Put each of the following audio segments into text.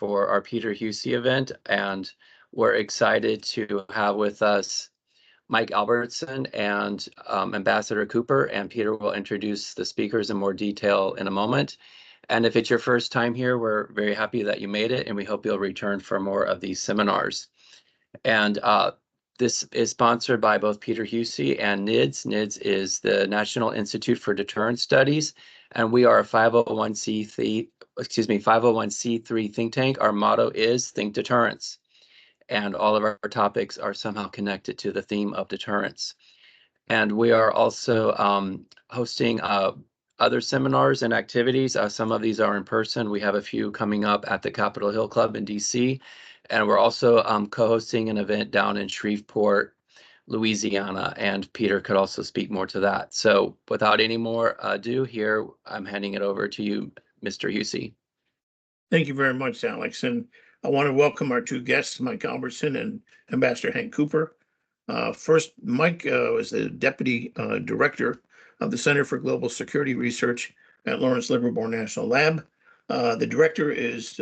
for our Peter Huessy event, and we're excited to have with us Mike Albertson and Ambassador Cooper, and Peter will introduce the speakers in more detail in a moment. And if it's your first time here, we're very happy that you made it, and we hope you'll return for more of these seminars. And this is sponsored by both Peter Huessy and NIDS. NIDS is the National Institute for Deterrence Studies, and we are a 501c3 think tank. Our motto is Think Deterrence, and all of our topics are somehow connected to the theme of deterrence. And we are also hosting other seminars and activities. Some of these are in person. We have a few coming up at the Capitol Hill Club in DC. And we're also co-hosting an event down in Shreveport, Louisiana. And Peter could also speak more to that. So without any more ado here, I'm handing it over to you, Mr. Huessy. Thank you very much, Alex. And I want to welcome our two guests, Mike Albertson and Ambassador Hank Cooper. First, Mike is the Deputy Director of the Center for Global Security Research at Lawrence Livermore National Lab. The director is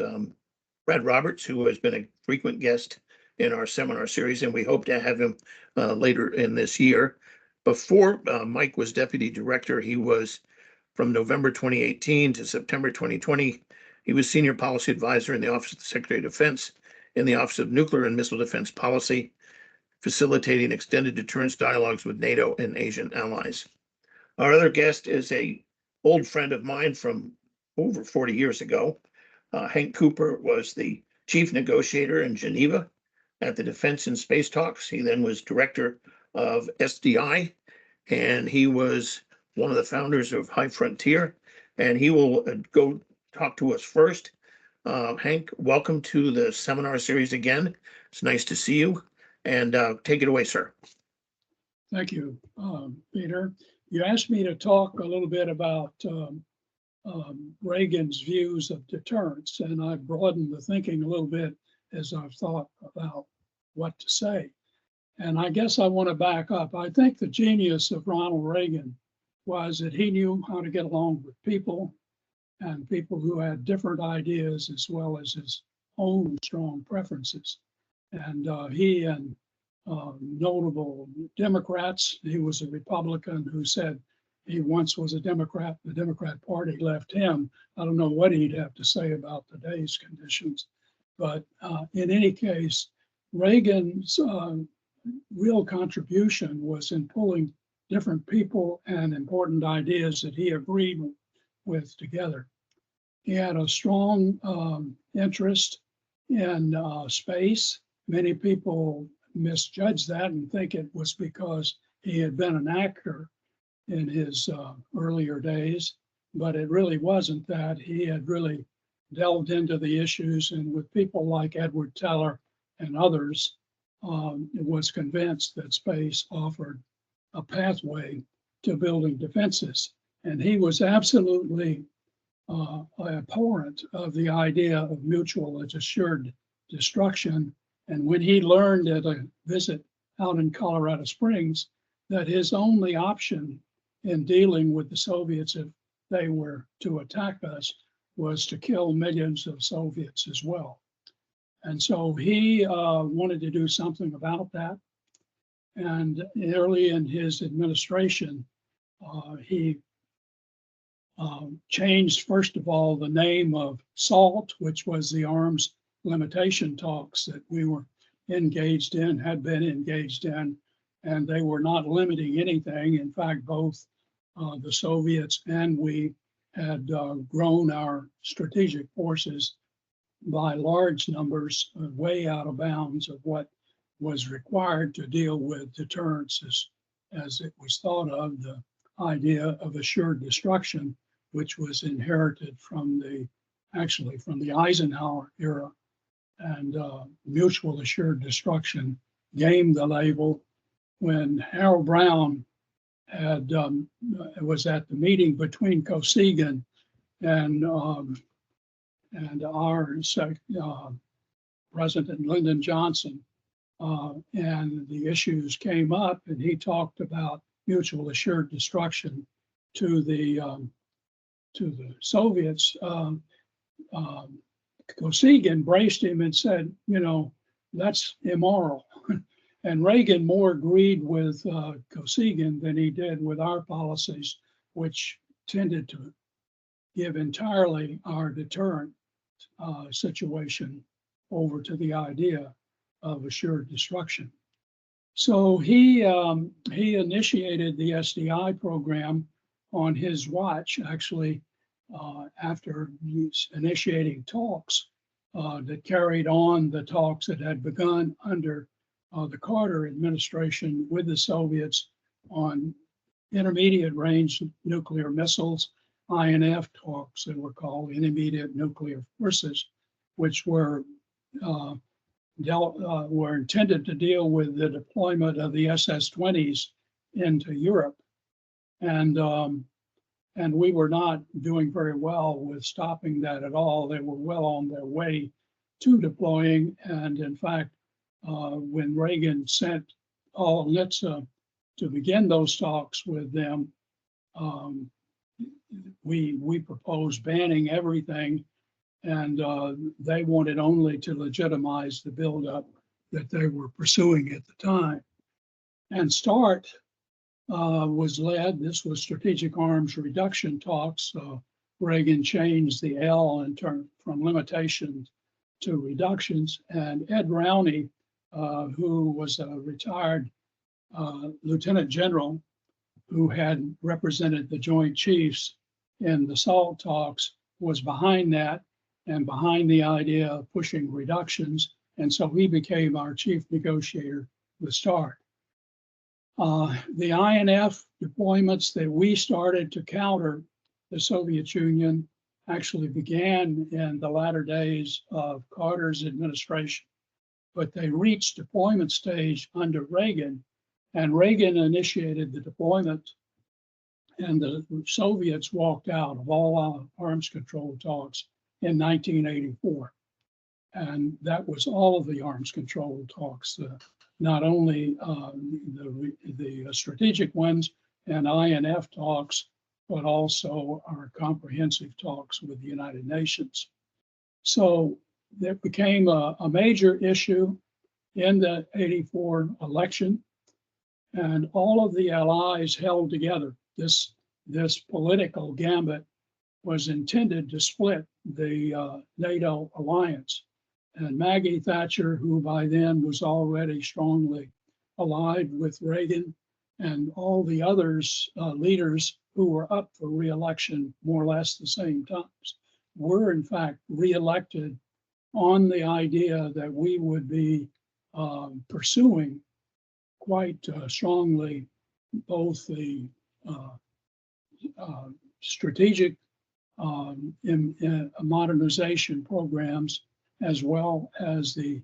Brad Roberts, who has been a frequent guest in our seminar series, and we hope to have him later in this year. Before Mike was Deputy Director, he was from November 2018 to September 2020. He was Senior Policy Advisor in the Office of the Secretary of Defense in the Office of Nuclear and Missile Defense Policy, facilitating extended deterrence dialogues with NATO and Asian allies. Our other guest is an old friend of mine from over 40 years ago. Hank Cooper was the chief negotiator in Geneva at the Defense and Space Talks. He then was director of SDI, and he was one of the founders of High Frontier, and he will go talk to us first. Hank, welcome to the seminar series again. It's nice to see you, and take it away, sir. Thank you, Peter. You asked me to talk a little bit about Reagan's views of deterrence, and I've broadened the thinking a little bit as I've thought about what to say. And I guess I want to back up. I think the genius of Ronald Reagan was that he knew how to get along with people, and people who had different ideas as well as his own strong preferences. And he and notable Democrats, he was a Republican who said he once was a Democrat. The Democrat Party left him. I don't know what he'd have to say about today's conditions. But in any case, Reagan's real contribution was in pulling different people and important ideas that he agreed with together. He had a strong interest in space. Many people misjudge that and think it was because he had been an actor in his earlier days, but it really wasn't that. He had really delved into the issues, and with people like Edward Teller and others, was convinced that space offered a pathway to building defenses. And he was absolutely abhorrent of the idea of mutual assured destruction. And when he learned at a visit out in Colorado Springs that his only option in dealing with the Soviets, if they were to attack us, was to kill millions of Soviets as well. And so he wanted to do something about that. And early in his administration, he changed, first of all, the name of SALT, which was the arms limitation talks that we were engaged in, had been engaged in, and they were not limiting anything. In fact, both the Soviets and we had grown our strategic forces by large numbers, way out of bounds of what was required to deal with deterrence as it was thought of, the idea of assured destruction, which was inherited from the Eisenhower era. And mutual assured destruction gained the label when Harold Brown was at the meeting between Kosygin and our President Lyndon Johnson, and the issues came up, and he talked about mutual assured destruction to the Soviets. Kosygin braced him and said, you know, that's immoral. And Reagan more agreed with Kosygin than he did with our policies, which tended to give entirely our deterrent situation over to the idea of assured destruction. So he initiated the SDI program on his watch, actually, after initiating talks that carried on the talks that had begun under the Carter administration with the Soviets on intermediate range nuclear missiles, INF talks that were called intermediate nuclear forces, which were intended to deal with the deployment of the SS-20s into Europe. And we were not doing very well with stopping that at all. They were well on their way to deploying. And in fact, when Reagan sent Paul Nitze to begin those talks with them, we proposed banning everything, and they wanted only to legitimize the buildup that they were pursuing at the time. And START was led, this was Strategic Arms Reduction talks. Reagan changed the L in term from limitations to reductions, and Ed Rowney, who was a retired lieutenant general who had represented the Joint Chiefs in the SALT talks, was behind that and behind the idea of pushing reductions. And so he became our chief negotiator with START. The INF deployments that we started to counter the Soviet Union actually began in the latter days of Carter's administration, but they reached deployment stage under Reagan, and Reagan initiated the deployment, and the Soviets walked out of all arms control talks in 1984. And that was all of the arms control talks, not only the strategic ones and INF talks, but also our comprehensive talks with the United Nations. So that became a major issue in the '84 election, and all of the allies held together. This political gambit was intended to split the NATO alliance. And Maggie Thatcher, who by then was already strongly allied with Reagan, and all the others, leaders who were up for re-election more or less the same times, were in fact re-elected on the idea that we would be pursuing quite strongly both the strategic in modernization programs as well as the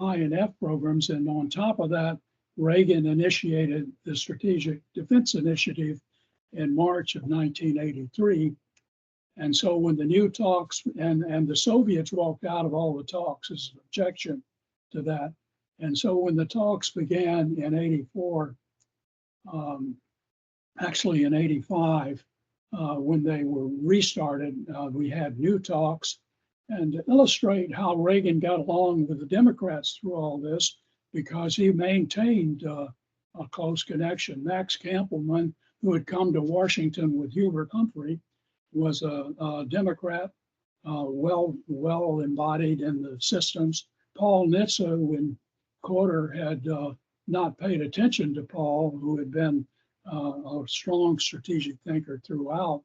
INF programs. And on top of that, Reagan initiated the Strategic Defense Initiative in March of 1983. And so when the new talks, and the Soviets walked out of all the talks as an objection to that. And so when the talks began in '84, actually in '85, when they were restarted, we had new talks. And to illustrate how Reagan got along with the Democrats through all this, because he maintained a close connection. Max Kampelman, who had come to Washington with Hubert Humphrey, was a Democrat, well embodied in the systems. Paul Nitze, when Carter had not paid attention to Paul, who had been a strong strategic thinker throughout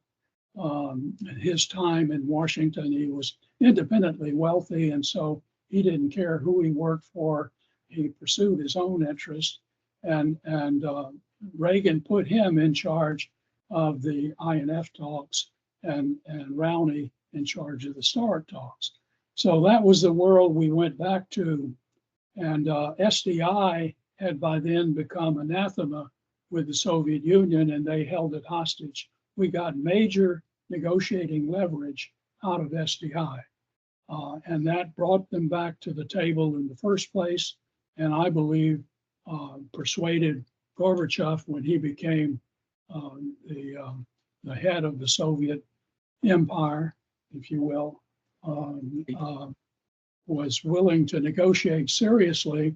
his time in Washington, he was independently wealthy, and so he didn't care who he worked for. He pursued his own interest, and Reagan put him in charge of the INF talks, and Rowney in charge of the START talks. So that was the world we went back to, and SDI had by then become anathema with the Soviet Union, and they held it hostage. We got major negotiating leverage out of SDI, and that brought them back to the table in the first place, and I believe persuaded Gorbachev, when he became the head of the Soviet empire, if you will, um, uh, was willing to negotiate seriously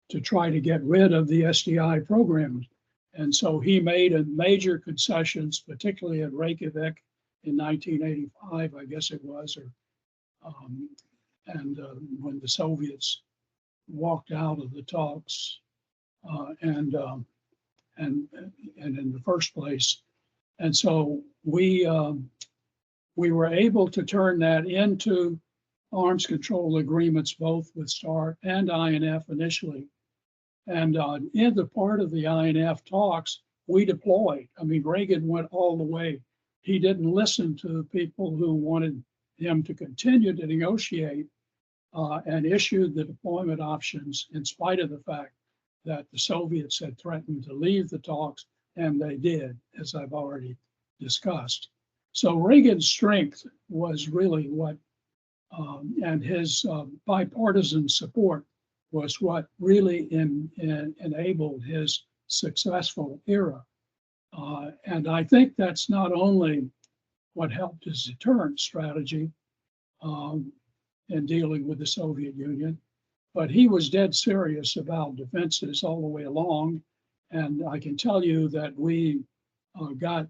to try to get rid of the SDI programs. And so he made a major concessions, particularly at Reykjavik in 1985, I guess it was, or when the Soviets walked out of the talks, and in the first place. And so we were able to turn that into arms control agreements, both with START and INF initially. And in the part of the INF talks, we deployed. I mean, Reagan went all the way. He didn't listen to people who wanted him to continue to negotiate, and issued the deployment options in spite of the fact that the Soviets had threatened to leave the talks, and they did, as I've already discussed. So Reagan's strength was really what, and his bipartisan support was what really enabled his successful era. And I think that's not only what helped his deterrence strategy in dealing with the Soviet Union, but he was dead serious about defenses all the way along. And I can tell you that we got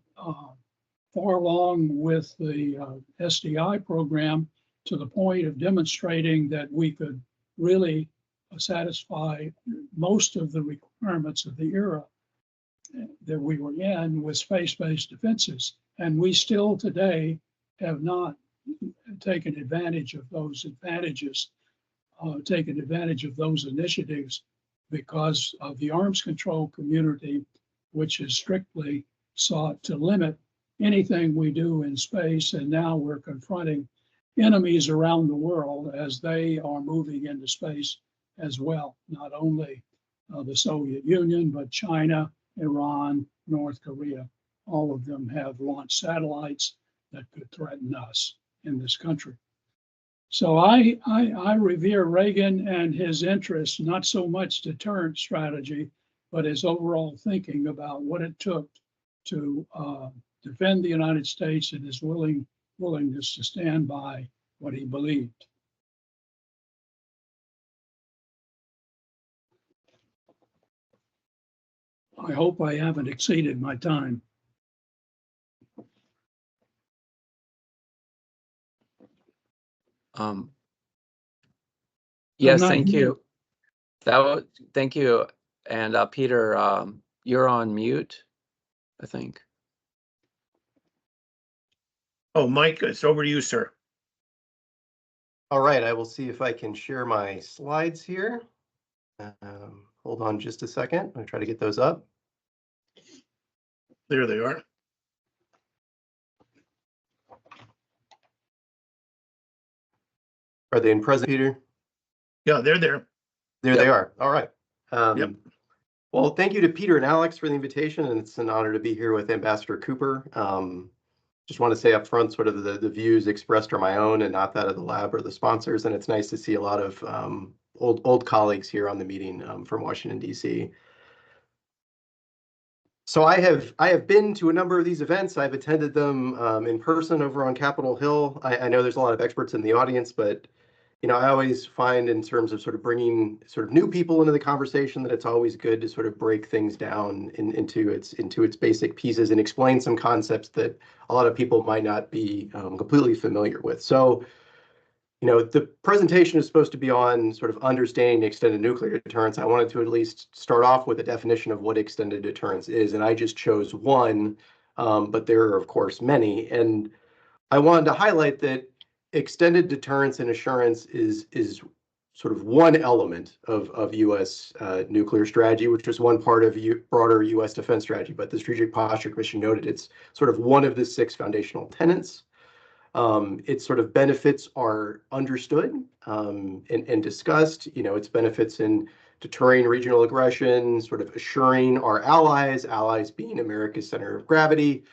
far along with the SDI program to the point of demonstrating that we could really satisfy most of the requirements of the era that we were in with space-based defenses. And we still today have not taken advantage of those advantages, taken advantage of those initiatives because of the arms control community, which is strictly sought to limit anything we do in space. And now we're confronting enemies around the world as they are moving into space as well, not only the Soviet Union, but China, Iran, North Korea. All of them have launched satellites that could threaten us in this country. So I revere Reagan and his interests, not so much deterrent strategy, but his overall thinking about what it took to defend the United States and his willingness to stand by what he believed. I hope I haven't exceeded my time. Yes, thank you. Thank you. And Peter, you're on mute, I think. Oh, Mike, it's over to you, sir. All right, I will see if I can share my slides here. Hold on just a second. I'm going to try to get those up. There they are. Are they in present, Peter? Yeah, they're there. There they are. All right. Yep. Well, thank you to Peter and Alex for the invitation, and it's an honor to be here with Ambassador Cooper. Just want to say up front, sort of the views expressed are my own and not that of the lab or the sponsors, and it's nice to see a lot of old colleagues here on the meeting from Washington, D.C. So I have been to a number of these events. I've attended them in person over on Capitol Hill. I know there's a lot of experts in the audience, but I always find in terms of sort of bringing sort of new people into the conversation that it's always good to sort of break things down into its basic pieces and explain some concepts that a lot of people might not be completely familiar with. So, the presentation is supposed to be on sort of understanding extended nuclear deterrence. I wanted to at least start off with a definition of what extended deterrence is, and I just chose one, but there are, of course, many. And I wanted to highlight that extended deterrence and assurance is sort of one element of U.S. Nuclear strategy, which was one part of broader U.S. defense strategy. But the Strategic Posture Commission noted it's sort of one of the 6 foundational tenets. Its sort of benefits are understood and discussed. Its benefits in deterring regional aggression, sort of assuring our allies being America's center of gravity,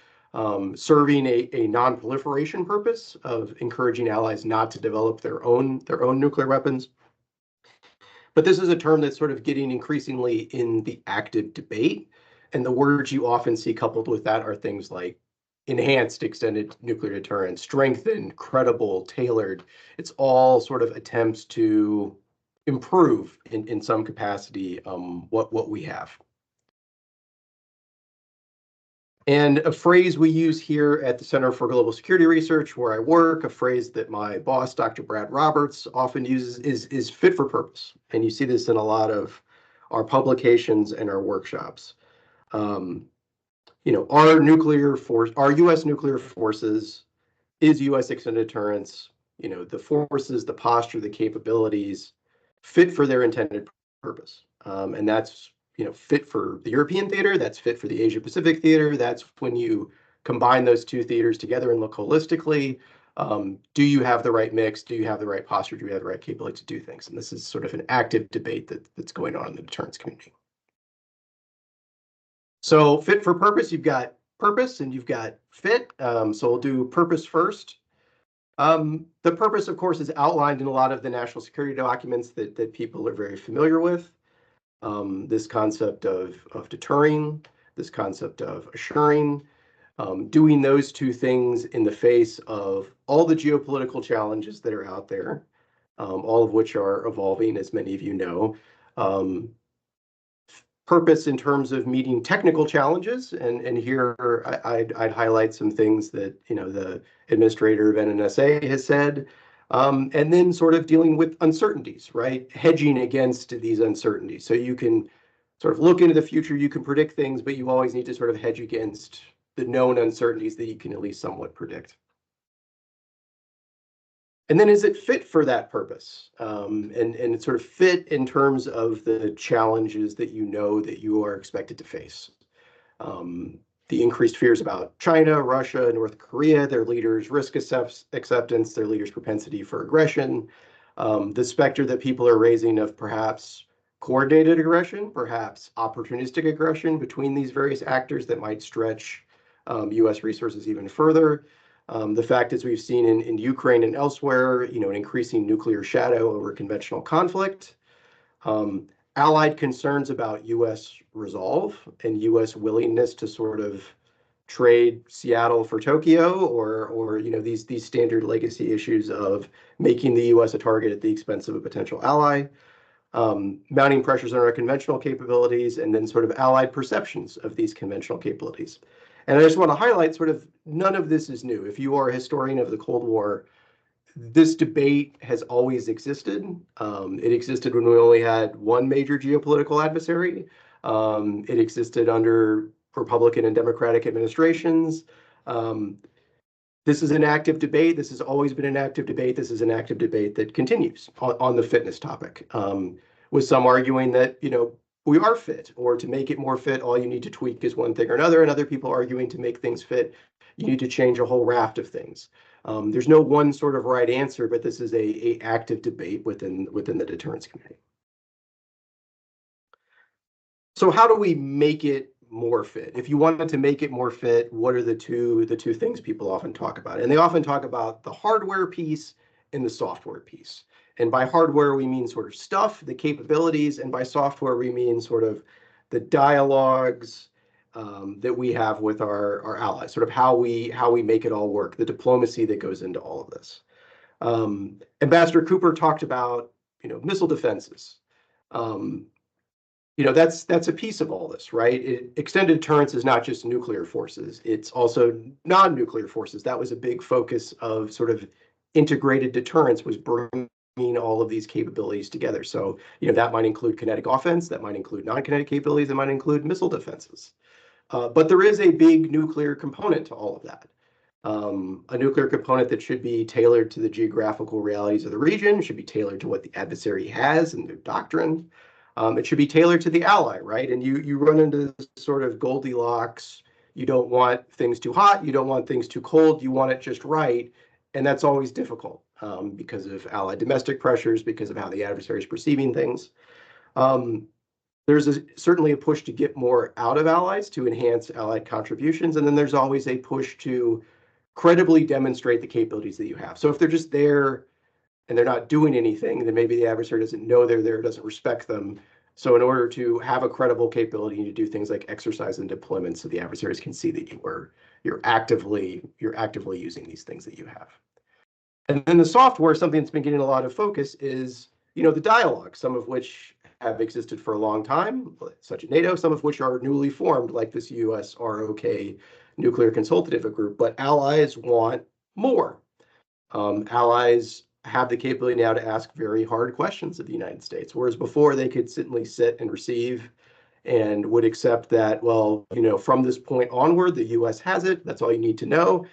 serving a non-proliferation purpose of encouraging allies not to develop their own nuclear weapons. But this is a term that's sort of getting increasingly in the active debate, and the words you often see coupled with that are things like enhanced extended nuclear deterrence, strengthened, credible, tailored. It's all sort of attempts to improve in some capacity what we have. And a phrase we use here at the Center for Global Security Research, where I work, a phrase that my boss, Dr. Brad Roberts, often uses is fit for purpose. And you see this in a lot of our publications and our workshops. Our U.S. nuclear forces is U.S. extended deterrence, the forces, the posture, the capabilities fit for their intended purpose. And that's, fit for the European theater, that's fit for the Asia Pacific theater. That's when you combine those two theaters together and look holistically. Do you have the right mix? Do you have the right posture? Do you have the right capability to do things? And this is sort of an active debate that's going on in the deterrence community. So fit for purpose, you've got purpose and you've got fit. So we'll do purpose first. The purpose, of course, is outlined in a lot of the national security documents that people are very familiar with. This concept of deterring, this concept of assuring, doing those two things in the face of all the geopolitical challenges that are out there, all of which are evolving, as many of you know. Purpose in terms of meeting technical challenges, and here I'd highlight some things that the administrator of NNSA has said, and then sort of dealing with uncertainties, right? Hedging against these uncertainties. So you can sort of look into the future, you can predict things, but you always need to sort of hedge against the known uncertainties that you can at least somewhat predict. And then is it fit for that purpose? And it's sort of fit in terms of the challenges that that you are expected to face. The increased fears about China, Russia, North Korea, their leaders' risk acceptance, their leaders' propensity for aggression, the specter that people are raising of perhaps coordinated aggression, perhaps opportunistic aggression between these various actors that might stretch U.S. resources even further. The fact is we've seen in Ukraine and elsewhere, an increasing nuclear shadow over conventional conflict, allied concerns about U.S. resolve and U.S. willingness to sort of trade Seattle for Tokyo, or these standard legacy issues of making the U.S. a target at the expense of a potential ally, mounting pressures on our conventional capabilities, and then sort of allied perceptions of these conventional capabilities. And I just want to highlight sort of none of this is new. If you are a historian of the Cold War, this debate has always existed. It existed when we only had one major geopolitical adversary. It existed under Republican and Democratic administrations. This is an active debate. This has always been an active debate. This is an active debate that continues on the fitness topic, with some arguing that, we are fit, or to make it more fit, all you need to tweak is one thing or another, and other people arguing to make things fit, you need to change a whole raft of things. There's no one sort of right answer, but this is a active debate within the deterrence community. So how do we make it more fit? If you wanted to make it more fit, what are the two things people often talk about? And they often talk about the hardware piece and the software piece. And by hardware, we mean sort of stuff, the capabilities, and by software, we mean sort of the dialogues that we have with our allies, sort of how we make it all work, the diplomacy that goes into all of this. Ambassador Cooper talked about, missile defenses. That's a piece of all this, right? Extended deterrence is not just nuclear forces. It's also non-nuclear forces. That was a big focus of sort of integrated deterrence, was bringing all of these capabilities together. So, that might include kinetic offense, that might include non-kinetic capabilities, that might include missile defenses. But there is a big nuclear component to all of that. A nuclear component that should be tailored to the geographical realities of the region, should be tailored to what the adversary has and their doctrine. It should be tailored to the ally, right? And you run into this sort of Goldilocks. You don't want things too hot, you don't want things too cold, you want it just right. And that's always difficult because of allied domestic pressures, because of how the adversary is perceiving things. There's certainly a push to get more out of allies, to enhance allied contributions. And then there's always a push to credibly demonstrate the capabilities that you have. So if they're just there and they're not doing anything, then maybe the adversary doesn't know they're there, doesn't respect them. So in order to have a credible capability, you need to do things like exercise and deployment so the adversaries can see that you're actively using these things that you have. And then the software, something that's been getting a lot of focus is, the dialogue, some of which have existed for a long time, such as NATO, some of which are newly formed, like this US ROK Nuclear Consultative Group, but allies want more. Allies have the capability now to ask very hard questions of the United States, whereas before they could simply sit and receive and would accept that, well, from this point onward, the US has it. That's all you need to know.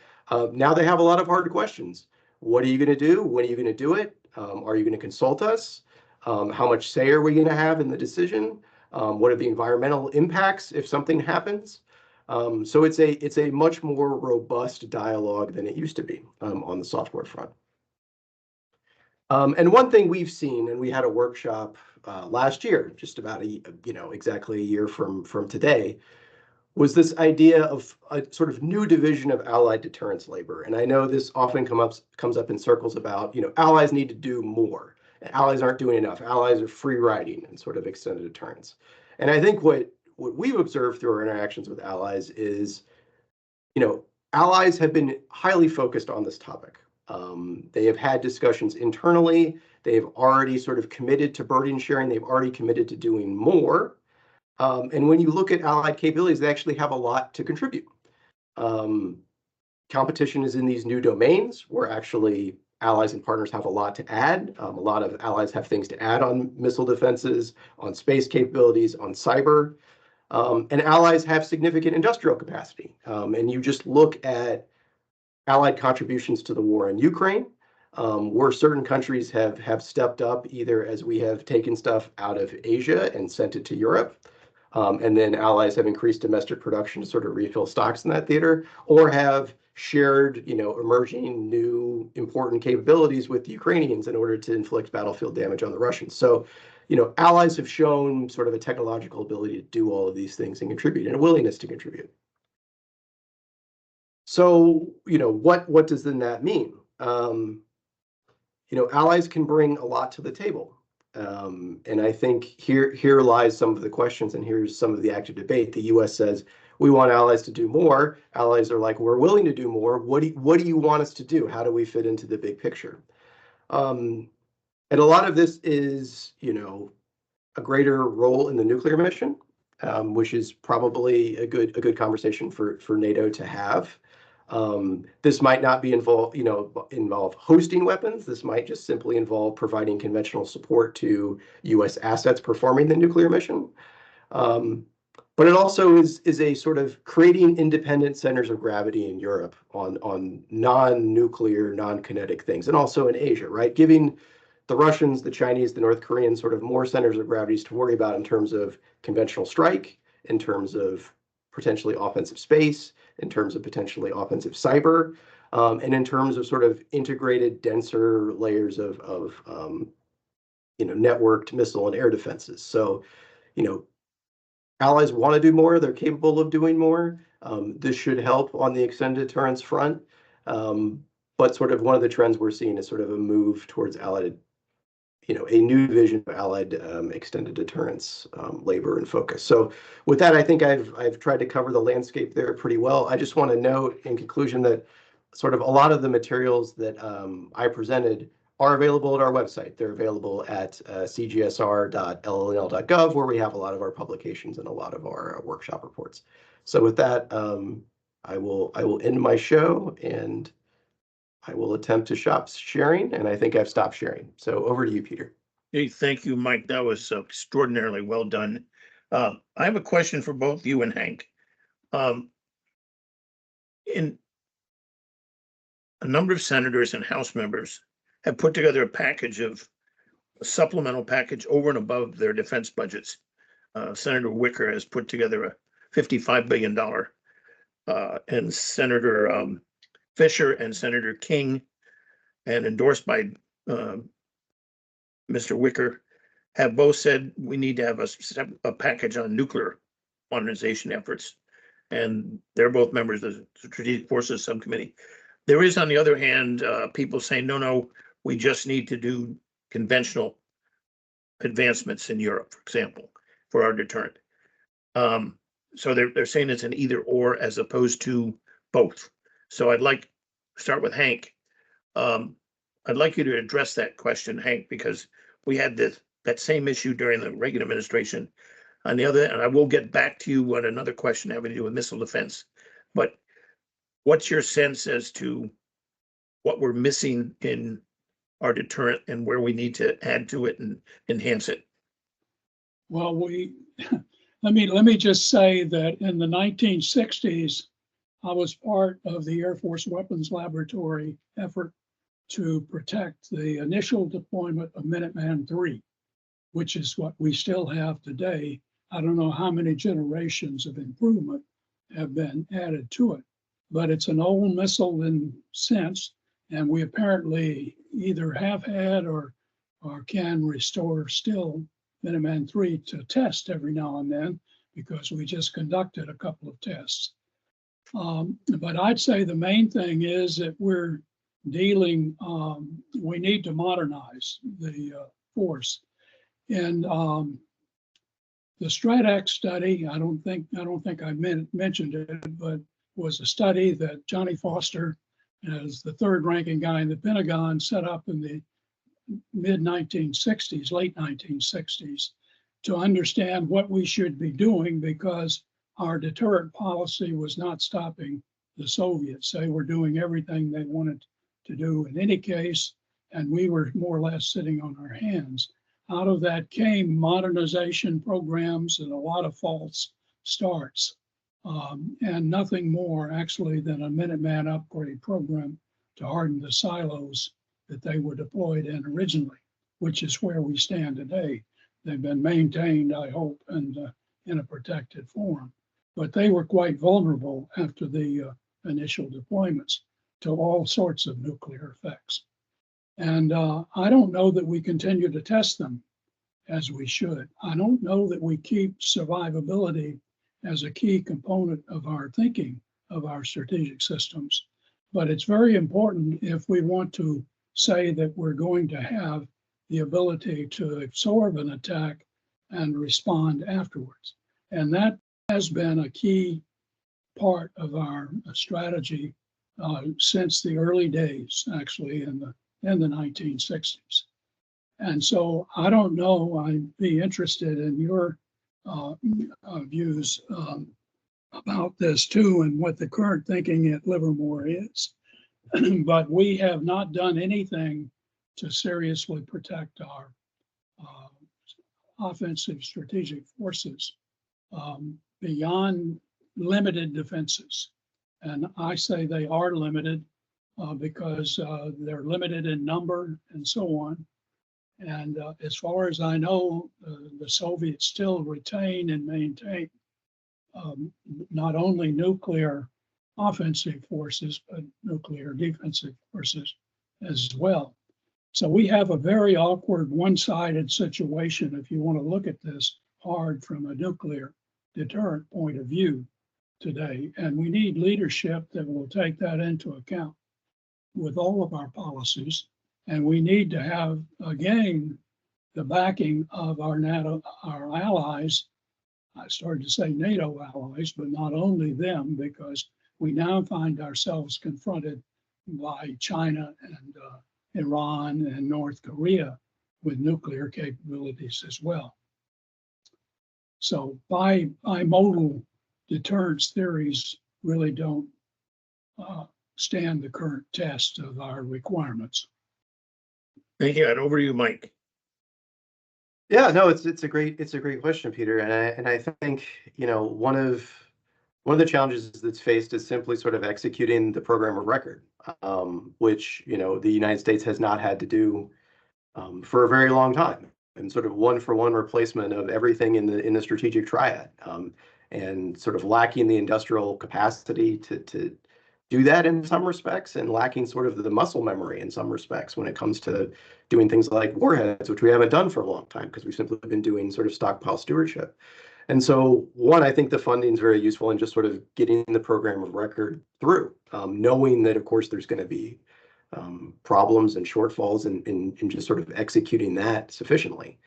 Now they have a lot of hard questions. What are you going to do? When are you going to do it? Are you going to consult us? How much say are we going to have in the decision? What are the environmental impacts if something happens? So it's a much more robust dialogue than it used to be on the software front. And one thing we've seen, and we had a workshop last year, just about exactly a year from today, was this idea of a sort of new division of allied deterrence labor. And I know this often comes up in circles about, allies need to do more. Allies aren't doing enough. Allies are free riding and sort of extended deterrence. And I think what we've observed through our interactions with allies is, allies have been highly focused on this topic. They have had discussions internally. They've already sort of committed to burden sharing. They've already committed to doing more. And when you look at allied capabilities, they actually have a lot to contribute. Competition is in these new domains where actually allies and partners have a lot to add. A lot of allies have things to add on missile defenses, on space capabilities, on cyber. And allies have significant industrial capacity. And you just look at allied contributions to the war in Ukraine, where certain countries have stepped up, either as we have taken stuff out of Asia and sent it to Europe, and then allies have increased domestic production to sort of refill stocks in that theater, or have shared, emerging new important capabilities with the Ukrainians in order to inflict battlefield damage on the Russians. So, allies have shown sort of a technological ability to do all of these things and contribute, and a willingness to contribute. So, what does then that mean? Allies can bring a lot to the table. And I think here lies some of the questions, and here's some of the active debate. The US says, we want allies to do more. Allies are like, we're willing to do more. What do you want us to do? How do we fit into the big picture? And a lot of this is, a greater role in the nuclear mission, which is probably a good conversation for NATO to have. This might not be involve hosting weapons. This might just simply involve providing conventional support to US assets performing the nuclear mission. But it also is a sort of creating independent centers of gravity in Europe on non-nuclear, non-kinetic things, and also in Asia, right? Giving the Russians, the Chinese, the North Koreans sort of more centers of gravities to worry about in terms of conventional strike, in terms of potentially offensive space, in terms of potentially offensive cyber, and in terms of sort of integrated, denser layers of networked missile and air defenses. So, allies want to do more. They're capable of doing more. This should help on the extended deterrence front. But sort of one of the trends we're seeing is sort of a move towards allied, a new vision of allied extended deterrence labor and focus. So with that, I think I've tried to cover the landscape there pretty well. I just want to note in conclusion that sort of a lot of the materials that I presented are available at our website. They're available at cgsr.llnl.gov, where we have a lot of our publications and a lot of our workshop reports. So with that, I will end my show, and I will attempt to stop sharing, and I think I've stopped sharing. So over to you, Peter. Hey, thank you, Mike. That was extraordinarily well done. I have a question for both you and Hank. In a number of senators and House members have put together a supplemental package over and above their defense budgets. Senator Wicker has put together a $55 billion, and Senator Fisher and Senator King, and endorsed by Mr. Wicker, have both said we need to have a package on nuclear modernization efforts. And they're both members of the Strategic Forces Subcommittee. There is, on the other hand, people saying, no, we just need to do conventional advancements in Europe, for example, for our deterrent. So they're saying it's an either or, as opposed to both. So start with Hank. I'd like you to address that question, Hank, because we had that same issue during the Reagan administration. On the other, and I will get back to you on another question having to do with missile defense. But what's your sense as to what we're missing in our deterrent and where we need to add to it and enhance it? Well, let me just say that in the 1960s, I was part of the Air Force Weapons Laboratory effort to protect the initial deployment of Minuteman III, which is what we still have today. I don't know how many generations of improvement have been added to it, but it's an old missile in sense, and we apparently either have had or can restore still Minuteman III to test every now and then, because we just conducted a couple of tests. But I'd say the main thing is that we're dealing, we need to modernize the force. And the StratX study, I don't think I mentioned it, but was a study that Johnny Foster, as the third ranking guy in the Pentagon, set up in the mid 1960s, late 1960s, to understand what we should be doing, because our deterrent policy was not stopping the Soviets. They were doing everything they wanted to do in any case, and we were more or less sitting on our hands. Out of that came modernization programs and a lot of false starts, and nothing more actually than a Minuteman upgrade program to harden the silos that they were deployed in originally, which is where we stand today. They've been maintained, I hope, and in a protected form. But they were quite vulnerable after the initial deployments to all sorts of nuclear effects. And I don't know that we continue to test them as we should. I don't know that we keep survivability as a key component of our thinking of our strategic systems. But it's very important if we want to say that we're going to have the ability to absorb an attack and respond afterwards. And that has been a key part of our strategy since the early days, actually, in the 1960s. And so I don't know, I'd be interested in your views about this too, and what the current thinking at Livermore is. But we have not done anything to seriously protect our offensive strategic forces beyond limited defenses. And I say they are limited because they're limited in number and so on. And as far as I know, the Soviets still retain and maintain not only nuclear offensive forces, but nuclear defensive forces as well. So we have a very awkward one-sided situation if you want to look at this hard from a nuclear deterrent point of view today. And we need leadership that will take that into account with all of our policies. And we need to have, again, the backing of our NATO, our allies. I started to say NATO allies, but not only them, because we now find ourselves confronted by China and Iran and North Korea with nuclear capabilities as well. So bimodal deterrence theories really don't stand the current test of our requirements. Thank you. And over to you, Mike. Yeah, no, it's a great question, Peter, and I think, you know, one of the challenges that's faced is simply sort of executing the program of record, which, you know, the United States has not had to do for a very long time, and sort of one-for-one replacement of everything in the strategic triad, and sort of lacking the industrial capacity to do that in some respects, and lacking sort of the muscle memory in some respects when it comes to doing things like warheads, which we haven't done for a long time because we've simply been doing sort of stockpile stewardship. And so, one, I think the funding is very useful in just sort of getting the program of record through, knowing that, of course, there's going to be problems and shortfalls in just sort of executing that sufficiently.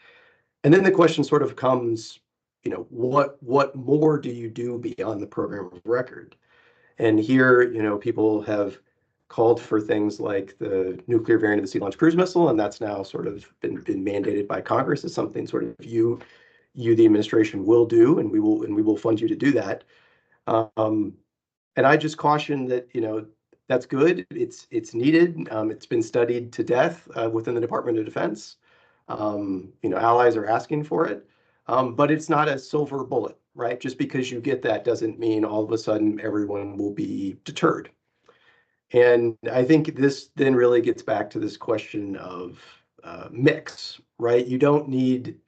And then the question sort of comes, you know, what more do you do beyond the program of record? And here, people have called for things like the nuclear variant of the Sea-Launched Cruise Missile, and that's now sort of been mandated by Congress as something sort of you, the administration, will do, and we will fund you to do that. And I just caution that, that's good. It's needed. It's been studied to death within the Department of Defense. Allies are asking for it, but it's not a silver bullet, right? Just because you get that doesn't mean all of a sudden everyone will be deterred. And I think this then really gets back to this question of mix, right? You don't need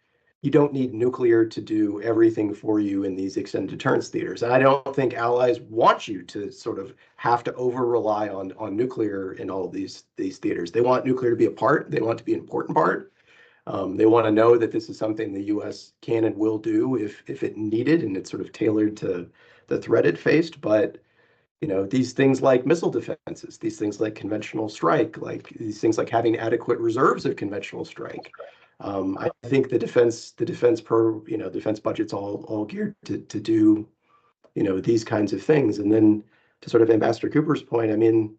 nuclear to do everything for you in these extended deterrence theaters. And I don't think allies want you to sort of have to over rely on nuclear in all of these theaters. They want nuclear to be a part. They want it to be an important part. They want to know that this is something the U.S. can and will do if it needed, and it's sort of tailored to the threat it faced. But these things like missile defenses, these things like conventional strike, like these things like having adequate reserves of conventional strike. I think the defense budget's all geared to do, these kinds of things. And then to sort of Ambassador Cooper's point, I mean,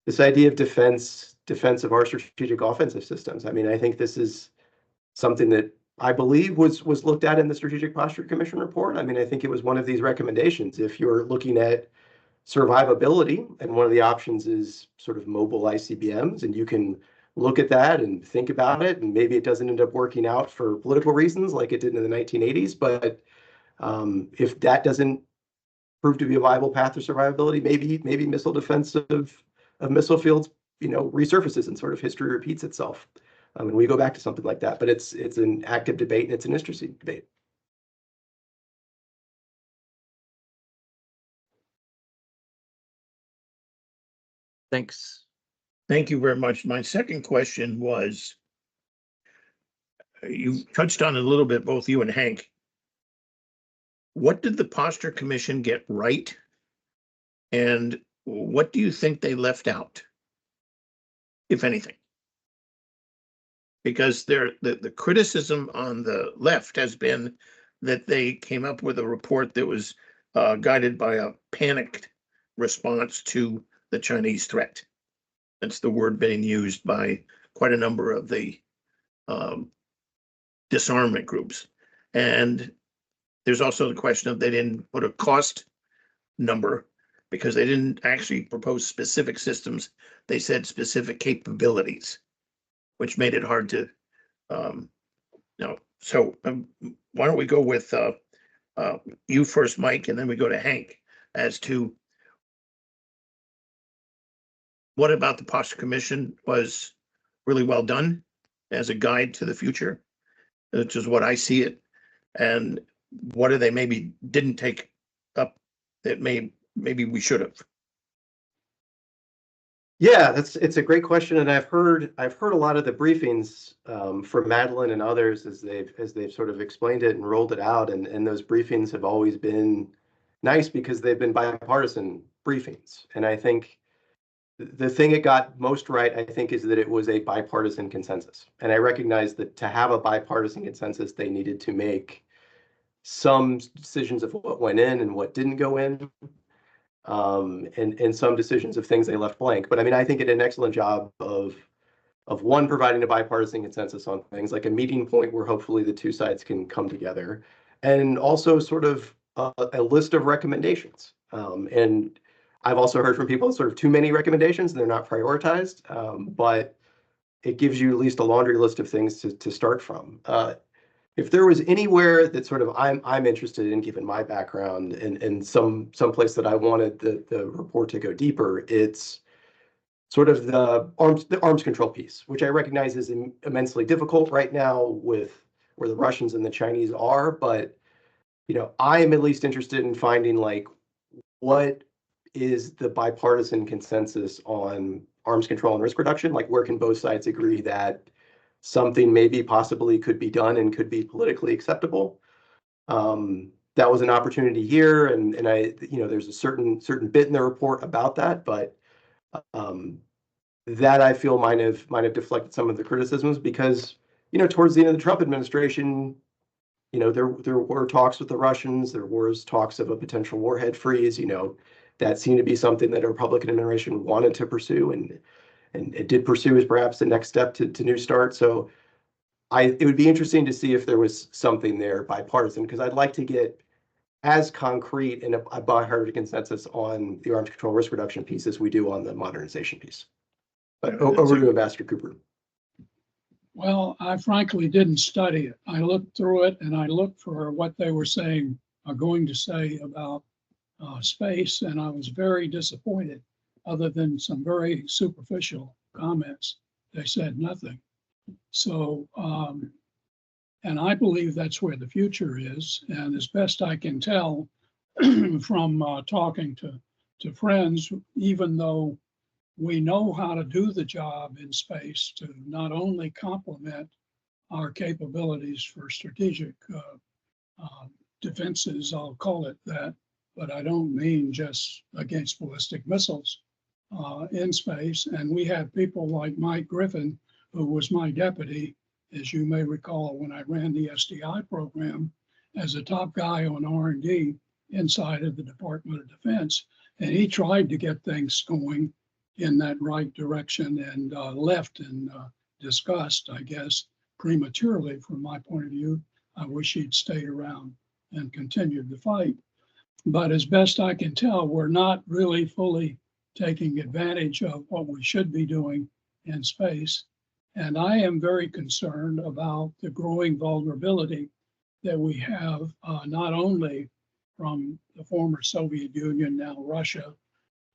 this idea of defense of our strategic offensive systems. I mean, I think this is something that I believe was looked at in the Strategic Posture Commission report. I mean, I think it was one of these recommendations. If you're looking at survivability, and one of the options is sort of mobile ICBMs, and you can look at that and think about it, and maybe it doesn't end up working out for political reasons like it did in the 1980s, but if that doesn't prove to be a viable path to survivability, maybe missile defense of missile fields, resurfaces and sort of history repeats itself. And we go back to something like that, but it's an active debate and it's an interesting debate. Thanks. Thank you very much. My second question was, you touched on it a little bit, both you and Hank. What did the Posture Commission get right? And what do you think they left out, if anything? Because the criticism on the left has been that they came up with a report that was guided by a panicked response to the Chinese threat. That's the word being used by quite a number of the disarmament groups. And there's also the question of they didn't put a cost number because they didn't actually propose specific systems. They said specific capabilities, which made it hard to know. So why don't we go with you first, Mike, and then we go to Hank as to what about the Posture Commission was really well done as a guide to the future, which is what I see it, and what do they maybe didn't take up that maybe we should have? Yeah, it's a great question, and I've heard a lot of the briefings from Madeline and others as they've sort of explained it and rolled it out, and those briefings have always been nice because they've been bipartisan briefings. And I think the thing it got most right, I think, is that it was a bipartisan consensus. And I recognize that to have a bipartisan consensus, they needed to make some decisions of what went in and what didn't go in. And some decisions of things they left blank. But I mean, I think it did an excellent job of one, providing a bipartisan consensus on things, like a meeting point where hopefully the two sides can come together, and also sort of a list of recommendations. And I've also heard from people sort of too many recommendations, they're not prioritized, but it gives you at least a laundry list of things to start from. If there was anywhere that sort of I'm interested in, given my background, and some place that I wanted the report to go deeper, it's sort of the arms control piece, which I recognize is immensely difficult right now with where the Russians and the Chinese are. But I am at least interested in finding like what is the bipartisan consensus on arms control and risk reduction? Like, where can both sides agree that something maybe possibly could be done and could be politically acceptable? That was an opportunity here, and I, there's a certain bit in the report about that, but that I feel might have deflected some of the criticisms because, towards the end of the Trump administration, there were talks with the Russians, there was talks of a potential warhead freeze, that seemed to be something that a Republican administration wanted to pursue, and it did pursue as perhaps the next step to New START. So it would be interesting to see if there was something there bipartisan, because I'd like to get as concrete and a bipartisan consensus on the arms control risk reduction piece as we do on the modernization piece. But over to Ambassador Cooper. Well, I frankly didn't study it. I looked through it and I looked for what they were saying, are going to say about space, and I was very disappointed. Other than some very superficial comments, they said nothing. So, and I believe that's where the future is. And as best I can tell from talking to friends, even though we know how to do the job in space to not only complement our capabilities for strategic defenses, I'll call it that, but I don't mean just against ballistic missiles in space. And we have people like Mike Griffin, who was my deputy, as you may recall, when I ran the SDI program as a top guy on R&D inside of the Department of Defense. And he tried to get things going in that right direction and left in disgust, I guess, prematurely from my point of view. I wish he'd stayed around and continued the fight. But as best I can tell, we're not really fully taking advantage of what we should be doing in space. And I am very concerned about the growing vulnerability that we have, not only from the former Soviet Union, now Russia,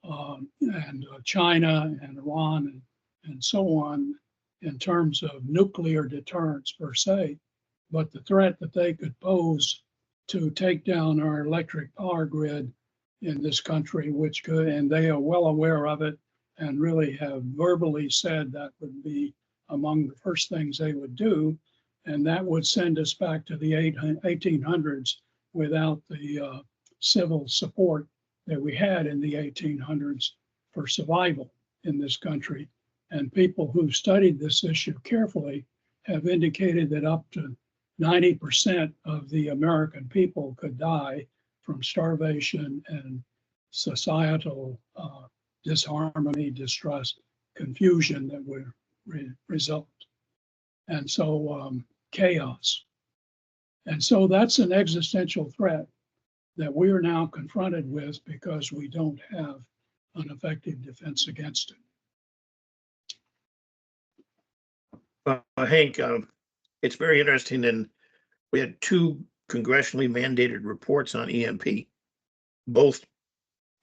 and China and Iran and so on, in terms of nuclear deterrence per se, but the threat that they could pose to take down our electric power grid in this country, which could, and they are well aware of it and really have verbally said that would be among the first things they would do. And that would send us back to the 1800s without the civil support that we had in the 1800s for survival in this country. And people who studied this issue carefully have indicated that up to 90% of the American people could die from starvation and societal disharmony, distrust, confusion that would result. And so chaos. And so that's an existential threat that we are now confronted with because we don't have an effective defense against it. Hank, it's very interesting, and we had two congressionally mandated reports on EMP. Both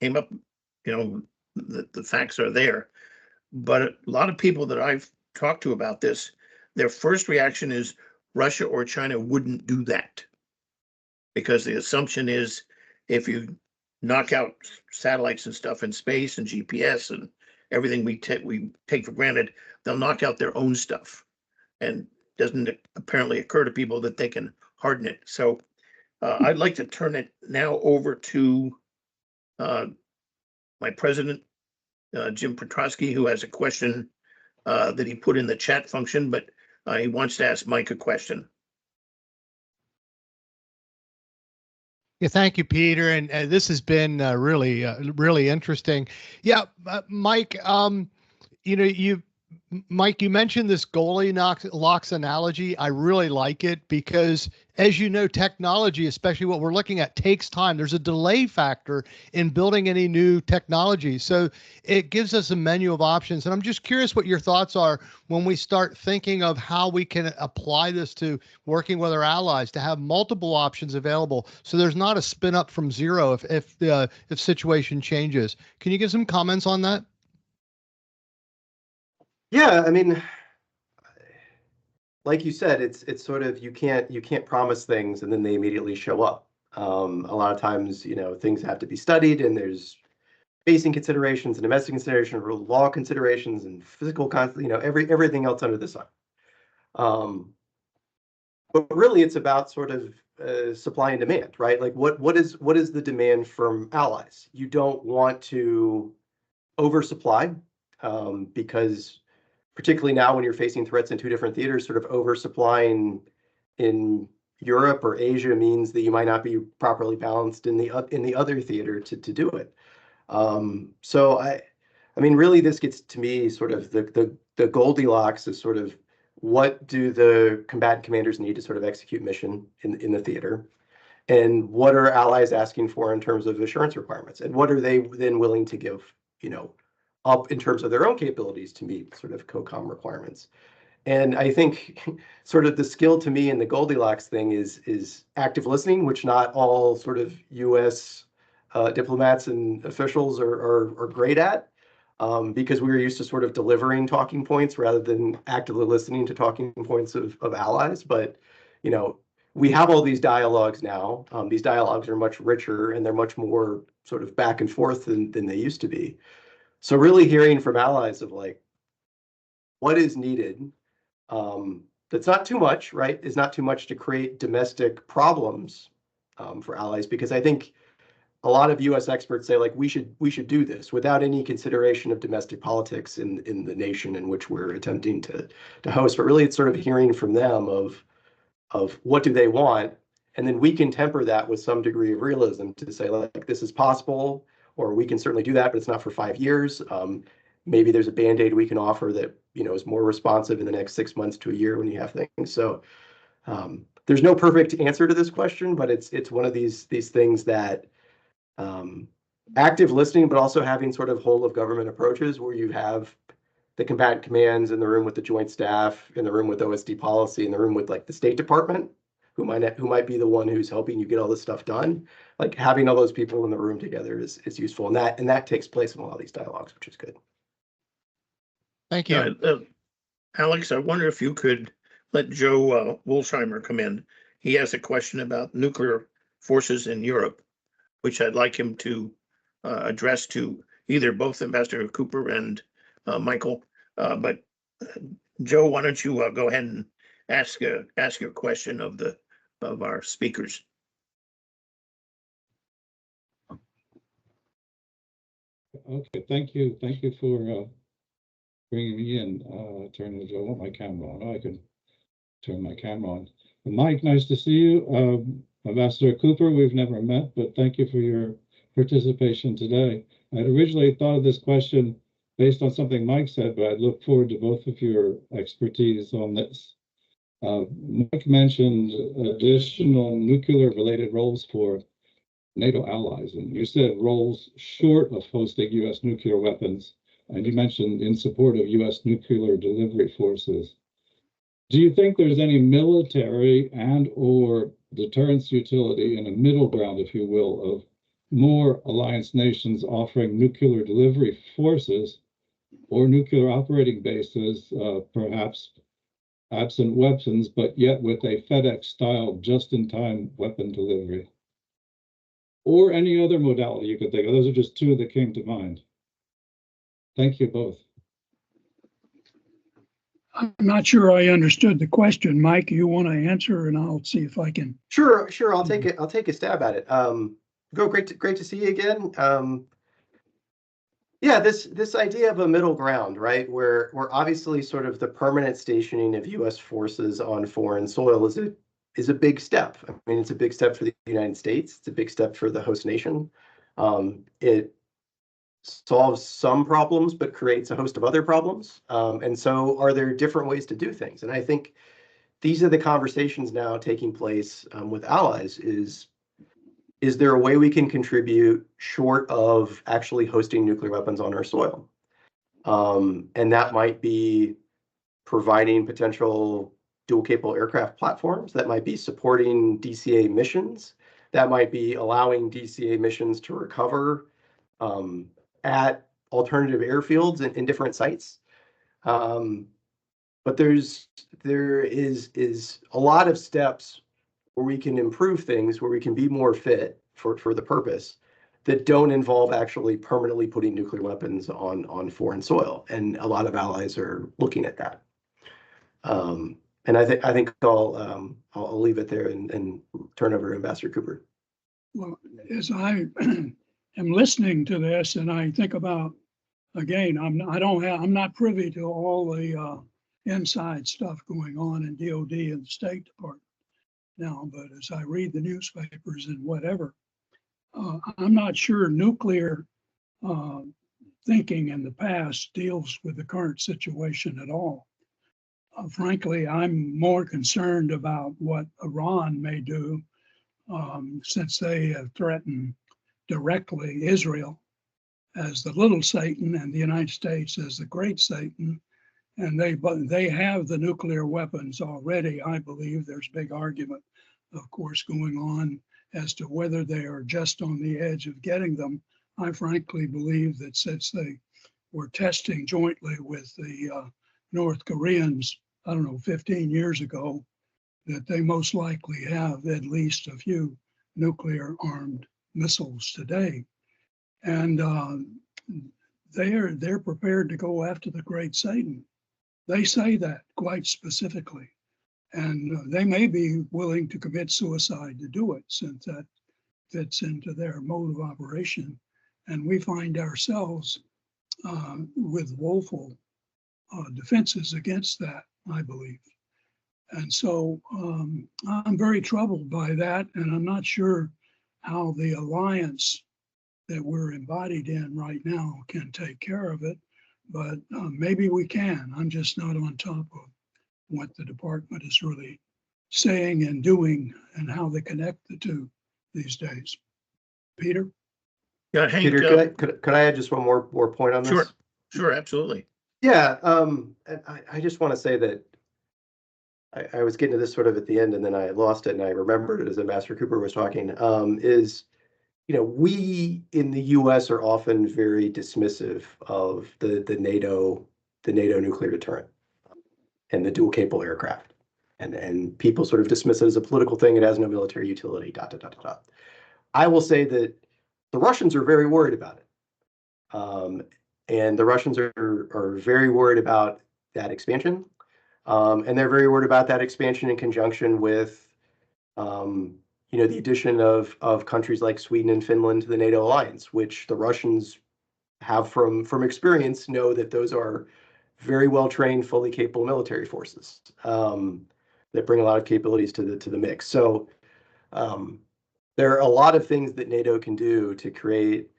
came up, the facts are there. But a lot of people that I've talked to about this, their first reaction is Russia or China wouldn't do that. Because the assumption is if you knock out satellites and stuff in space and GPS and everything we take for granted, they'll knock out their own stuff. And doesn't apparently occur to people that they can harden it. So I'd like to turn it now over to my president, Jim Petrosky, who has a question that he put in the chat function, but he wants to ask Mike a question. Yeah, thank you, Peter. And this has been really interesting. Yeah, Mike, Mike, you mentioned this Goldilocks analogy. I really like it because, as you know, technology, especially what we're looking at, takes time. There's a delay factor in building any new technology. So it gives us a menu of options. And I'm just curious what your thoughts are when we start thinking of how we can apply this to working with our allies to have multiple options available. So there's not a spin up from zero if the situation changes. Can you give some comments on that? Yeah, I mean, like you said, it's sort of you can't promise things and then they immediately show up. A lot of times, things have to be studied, and there's spacing considerations and domestic considerations, law considerations, and physical everything else under the sun. But really, it's about sort of supply and demand, right? Like what is the demand from allies? You don't want to oversupply because, particularly now when you're facing threats in two different theaters, sort of oversupplying in Europe or Asia means that you might not be properly balanced in the other theater to do it. So I mean, really, this gets to me sort of the Goldilocks is sort of what do the combatant commanders need to sort of execute mission in the theater, and what are allies asking for in terms of assurance requirements, and what are they then willing to give, up in terms of their own capabilities to meet sort of COCOM requirements. And I think sort of the skill to me in the Goldilocks thing is active listening, which not all sort of U.S. Diplomats and officials are great at, because we were used to sort of delivering talking points rather than actively listening to talking points of allies. But we have all these dialogues now. These dialogues are much richer and they're much more sort of back and forth than they used to be. So really hearing from allies of like what is needed. That's not too much, right? Is not too much to create domestic problems for allies, because I think a lot of U.S. experts say like we should do this without any consideration of domestic politics in the nation in which we're attempting to host. But really, it's sort of hearing from them of what do they want, and then we can temper that with some degree of realism to say like this is possible, or we can certainly do that, but it's not for 5 years. Maybe there's a band-aid we can offer that is more responsive in the next 6 months to a year when you have things. So there's no perfect answer to this question, but it's one of these things that active listening, but also having sort of whole of government approaches where you have the combatant commands in the room with the joint staff, in the room with OSD policy, in the room with like the State Department, who might be the one who's helping you get all this stuff done. Like having all those people in the room together is useful, and that takes place in a lot of these dialogues, which is good. Thank you. Alex, I wonder if you could let Joe Wolsheimer come in. He has a question about nuclear forces in Europe, which I'd like him to address to either both Ambassador Cooper and Michael. But Joe, why don't you go ahead and ask your question of our speakers. Okay, thank you for bringing me in. Turn the. I want my camera on. Oh, I can turn my camera on. Mike, nice to see you. Ambassador Cooper, we've never met, but thank you for your participation today. I'd originally thought of this question based on something Mike said, but I look forward to both of your expertise on this. Mike mentioned additional nuclear-related roles for NATO allies, and you said roles short of hosting U.S. nuclear weapons, and you mentioned in support of U.S. nuclear delivery forces. Do you think there's any military and or deterrence utility in a middle ground, if you will, of more alliance nations offering nuclear delivery forces or nuclear operating bases, perhaps absent weapons, but yet with a FedEx-style just-in-time weapon delivery? Or any other modality you could think of. Those are just two that came to mind. Thank you both. I'm not sure I understood the question. Mike, you want to answer, and I'll see if I can. Sure. I'll take it. I'll take a stab at it. Great to see you again. Yeah, this idea of a middle ground, right, where obviously sort of the permanent stationing of U.S. forces on foreign soil is a big step. I mean, it's a big step for the United States. It's a big step for the host nation. It solves some problems, but creates a host of other problems. And so are there different ways to do things? And I think these are the conversations now taking place with allies is there a way we can contribute short of actually hosting nuclear weapons on our soil? And that might be providing potential dual capable aircraft platforms, that might be supporting DCA missions, that might be allowing DCA missions to recover at alternative airfields in different sites. But there is a lot of steps where we can improve things, where we can be more fit for the purpose, that don't involve actually permanently putting nuclear weapons on foreign soil. And a lot of allies are looking at that. And I think I'll leave it there and turn over to Ambassador Cooper. Well, as I am listening to this, and I think about, again, I'm not privy to all the inside stuff going on in DOD and the State Department now, but as I read the newspapers and whatever, I'm not sure nuclear uh, thinking in the past deals with the current situation at all. Frankly, I'm more concerned about what Iran may do, since they have threatened directly Israel as the little Satan and the United States as the great Satan. And they have the nuclear weapons already. I believe there's big argument, of course, going on as to whether they are just on the edge of getting them. I frankly believe that since they were testing jointly with the North Koreans, I don't know, 15 years ago, that they most likely have at least a few nuclear armed missiles today. And they're prepared to go after the great Satan. They say that quite specifically. And they may be willing to commit suicide to do it, since that fits into their mode of operation. And we find ourselves with woeful defenses against that, I believe. And so I'm very troubled by that, and I'm not sure how the alliance that we're embodied in right now can take care of it, but maybe we can. I'm just not on top of what the department is really saying and doing and how they connect the two these days. Peter? Yeah, Hank. Peter, could I add just one more point on this? Sure, absolutely. Yeah, and I just want to say that I was getting to this sort of at the end, and then I lost it, and I remembered it as Ambassador Cooper was talking. We in the U.S. are often very dismissive of the NATO nuclear deterrent and the dual capable aircraft, and people sort of dismiss it as a political thing. It has no military utility. I will say that the Russians are very worried about it, and the Russians are very worried about that expansion, and they're very worried about that expansion in conjunction with the addition of countries like Sweden and Finland to the NATO alliance, which the Russians have from experience know that those are very well trained, fully capable military forces that bring a lot of capabilities to the mix. So there are a lot of things that NATO can do to create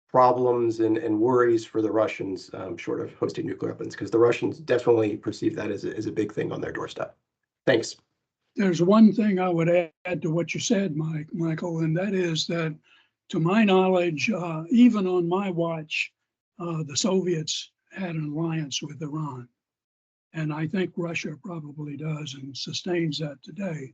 problems and worries for the Russians, short of hosting nuclear weapons, because the Russians definitely perceive that as a big thing on their doorstep. Thanks. There's one thing I would add to what you said, Michael, and that is that, to my knowledge, even on my watch, the Soviets had an alliance with Iran. And I think Russia probably does and sustains that today.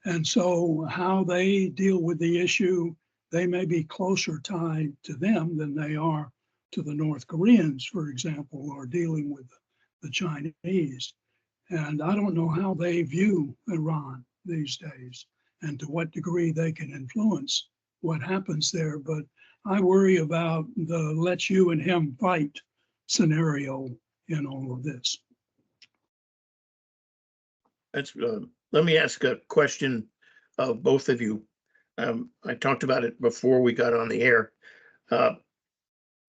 And so how they deal with the issue, they may be closer tied to them than they are to the North Koreans, for example, or dealing with the Chinese. And I don't know how they view Iran these days and to what degree they can influence what happens there. But I worry about the let's you and him fight scenario in all of this. That's let me ask a question of both of you. I talked about it before we got on the air.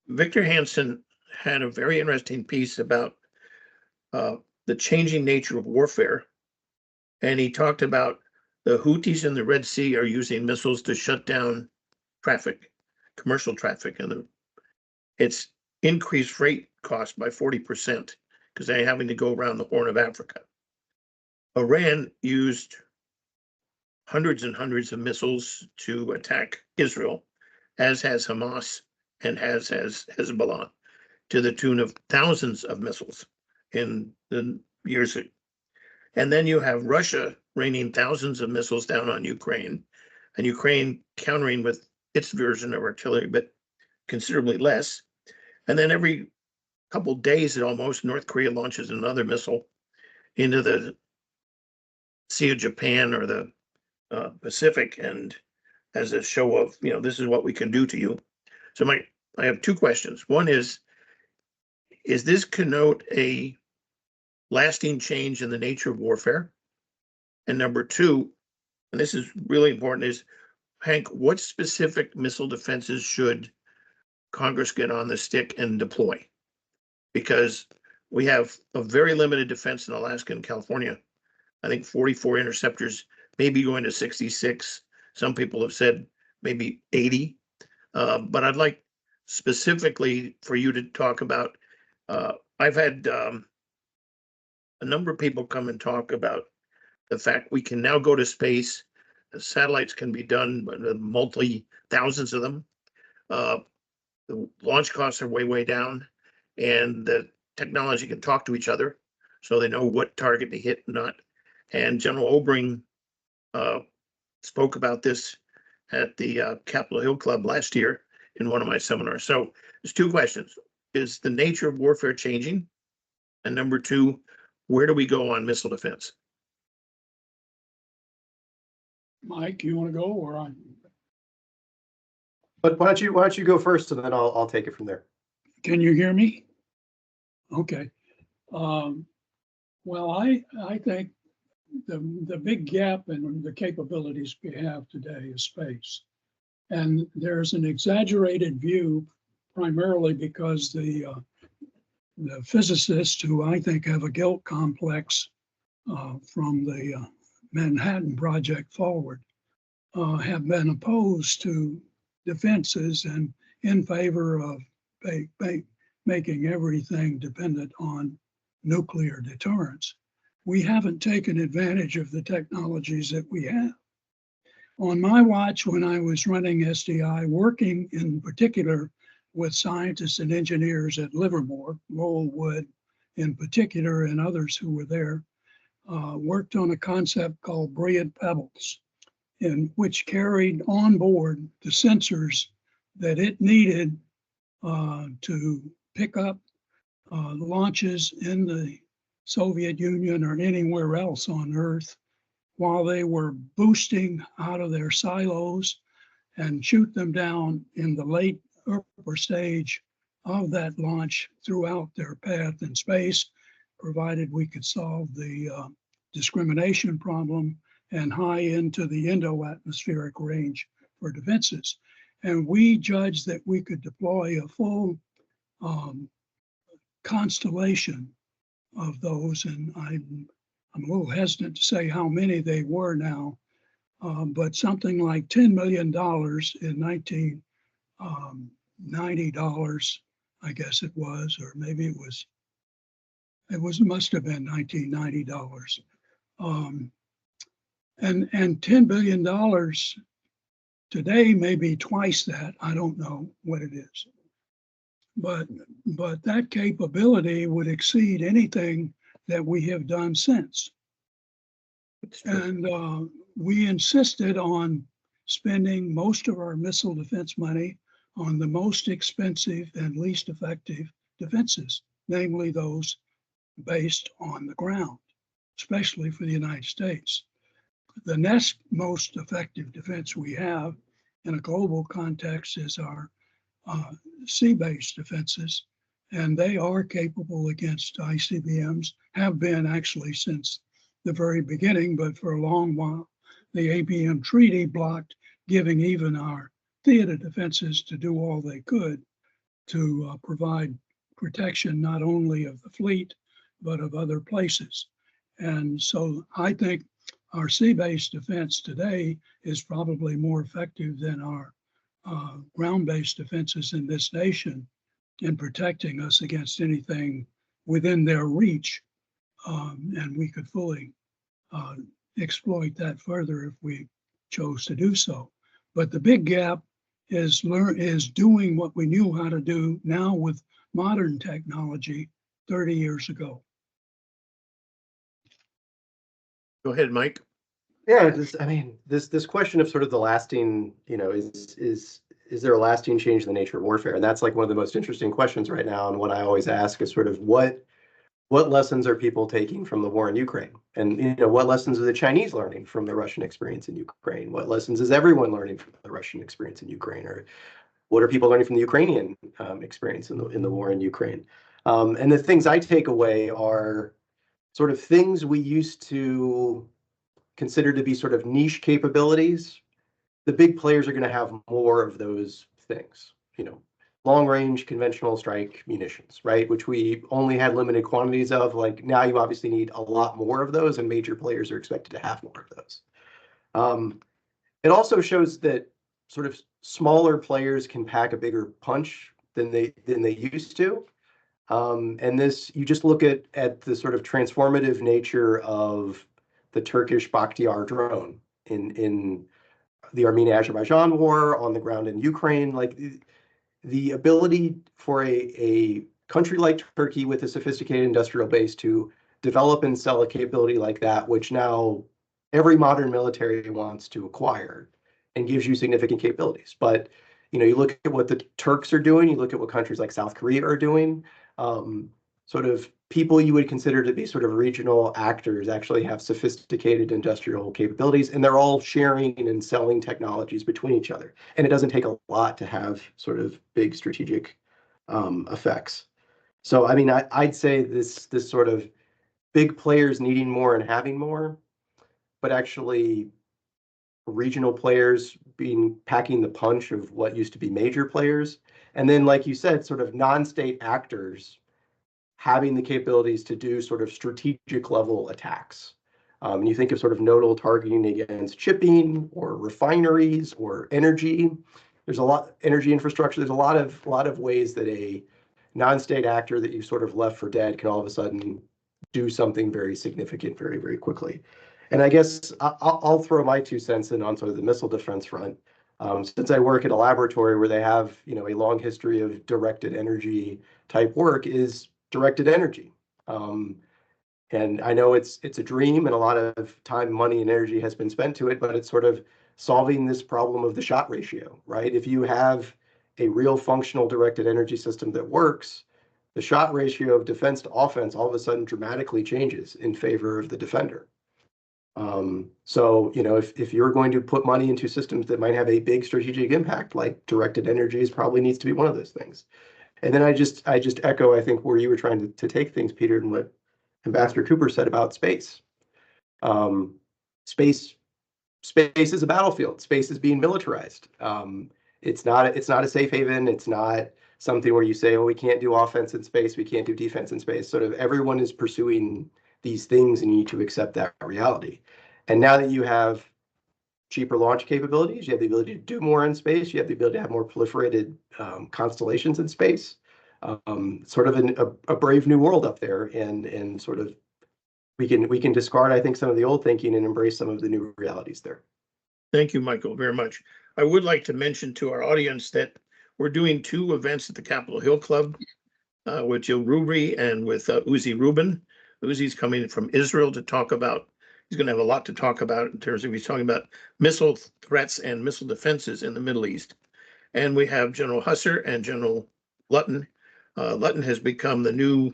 Victor Hansen had a very interesting piece about the changing nature of warfare. And he talked about the Houthis in the Red Sea are using missiles to shut down traffic, commercial traffic, and it's increased freight cost by 40% because they're having to go around the Horn of Africa. Iran used hundreds and hundreds of missiles to attack Israel, as has Hamas and has Hezbollah, to the tune of thousands of missiles in the years. And then you have Russia raining thousands of missiles down on Ukraine, and Ukraine countering with its version of artillery, but considerably less. And then every couple of days, almost, North Korea launches another missile into the Sea of Japan or the Pacific, and as a show of, this is what we can do to you. So I have two questions. One is this connote a lasting change in the nature of warfare? And number two, and this is really important, is, Hank, what specific missile defenses should Congress get on the stick and deploy? Because we have a very limited defense in Alaska and California. I think 44 interceptors, maybe going to 66. Some people have said maybe 80. But I'd like specifically for you to talk about. I've had a number of people come and talk about the fact we can now go to space. The satellites can be done, multi thousands of them. The launch costs are way, way down, and the technology can talk to each other, so they know what target to hit and not. And General Obring spoke about this at the Capitol Hill Club last year in one of my seminars. So there's two questions. Is the nature of warfare changing? And number two, where do we go on missile defense? Mike, you want to go or I? But why don't you go first, and then I'll take it from there. Can you hear me? Okay. Well, I think the big gap in the capabilities we have today is space. And there's an exaggerated view, primarily because the physicists who I think have a guilt complex from the Manhattan Project forward have been opposed to defenses and in favor of making everything dependent on nuclear deterrence. We haven't taken advantage of the technologies that we have. On my watch, when I was running SDI, working in particular with scientists and engineers at Livermore, Lowell Wood in particular, and others who were there, worked on a concept called brilliant pebbles, in which carried on board the sensors that it needed to pick up launches in the Soviet Union or anywhere else on Earth while they were boosting out of their silos and shoot them down in the late upper stage of that launch throughout their path in space, provided we could solve the discrimination problem and high into the Indo-atmospheric range for defenses. And we judged that we could deploy a full constellation of those, and I'm a little hesitant to say how many they were now, but something like $10 million in 1990 dollars, I guess it was, or maybe it must have been 1990 dollars. And $10 billion today may be twice that. I don't know what it is. But that capability would exceed anything that we have done since. And we insisted on spending most of our missile defense money on the most expensive and least effective defenses, namely those based on the ground, especially for the United States. The next most effective defense we have in a global context is our sea-based defenses, and they are capable against ICBMs, have been actually since the very beginning, but for a long while, the ABM treaty blocked giving even our theater defenses to do all they could to provide protection not only of the fleet, but of other places. And so I think our sea-based defense today is probably more effective than our ground-based defenses in this nation in protecting us against anything within their reach. And we could fully exploit that further if we chose to do so. But the big gap is doing what we knew how to do now with modern technology 30 years ago. Go ahead, Mike. Yeah, this question of sort of the lasting, is there a lasting change in the nature of warfare? And that's like one of the most interesting questions right now. And what I always ask is sort of what lessons are people taking from the war in Ukraine? And what lessons are the Chinese learning from the Russian experience in Ukraine? What lessons is everyone learning from the Russian experience in Ukraine? Or what are people learning from the Ukrainian experience in the war in Ukraine? And the things I take away are sort of things we used to consider to be sort of niche capabilities. The big players are going to have more of those things, long range conventional strike munitions, right? Which we only had limited quantities of. Like now you obviously need a lot more of those, and major players are expected to have more of those. It also shows that sort of smaller players can pack a bigger punch than they used to. And this, you just look at the sort of transformative nature of the Turkish Bakhtiar drone in the Armenia-Azerbaijan war, on the ground in Ukraine. Like the ability for a country like Turkey with a sophisticated industrial base to develop and sell a capability like that, which now every modern military wants to acquire, and gives you significant capabilities. But you look at what the Turks are doing, you look at what countries like South Korea are doing, sort of people you would consider to be sort of regional actors actually have sophisticated industrial capabilities, and they're all sharing and selling technologies between each other. And it doesn't take a lot to have sort of big strategic effects. So, I mean, I'd say this sort of big players needing more and having more, but actually regional players packing the punch of what used to be major players. And then, like you said, sort of non-state actors having the capabilities to do sort of strategic level attacks. You think of sort of nodal targeting against shipping or refineries or energy. There's a lot energy infrastructure. There's a lot of ways that a non-state actor that you sort of left for dead can all of a sudden do something very significant very, very quickly. And I guess I'll throw my 2 cents in on sort of the missile defense front. Since I work at a laboratory where they have, a long history of directed energy type work, is directed energy. And I know it's a dream, and a lot of time, money, and energy has been spent to it, but it's sort of solving this problem of the shot ratio, right? If you have a real functional directed energy system that works, the shot ratio of defense to offense all of a sudden dramatically changes in favor of the defender. So, if you're going to put money into systems that might have a big strategic impact, like directed energies probably needs to be one of those things. And then I just echo, I think, where you were trying to take things, Peter, and what Ambassador Cooper said about space. Space is a battlefield. Space is being militarized. It's not a safe haven. It's not something where you say, oh, we can't do offense in space, we can't do defense in space. Sort of everyone is pursuing these things, and you need to accept that reality. And now that you have cheaper launch capabilities, you have the ability to do more in space, you have the ability to have more proliferated constellations in space, sort of a brave new world up there, and sort of we can discard, I think, some of the old thinking and embrace some of the new realities there. Thank you, Michael, very much. I would like to mention to our audience that we're doing 2 events at the Capitol Hill Club with Jill Rubry and with Uzi Rubin. Uzi's coming from Israel to talk about, he's going to have a lot to talk about in terms of, he's talking about missile threats and missile defenses in the Middle East. And we have General Husser and General Lutton. Lutton has become the new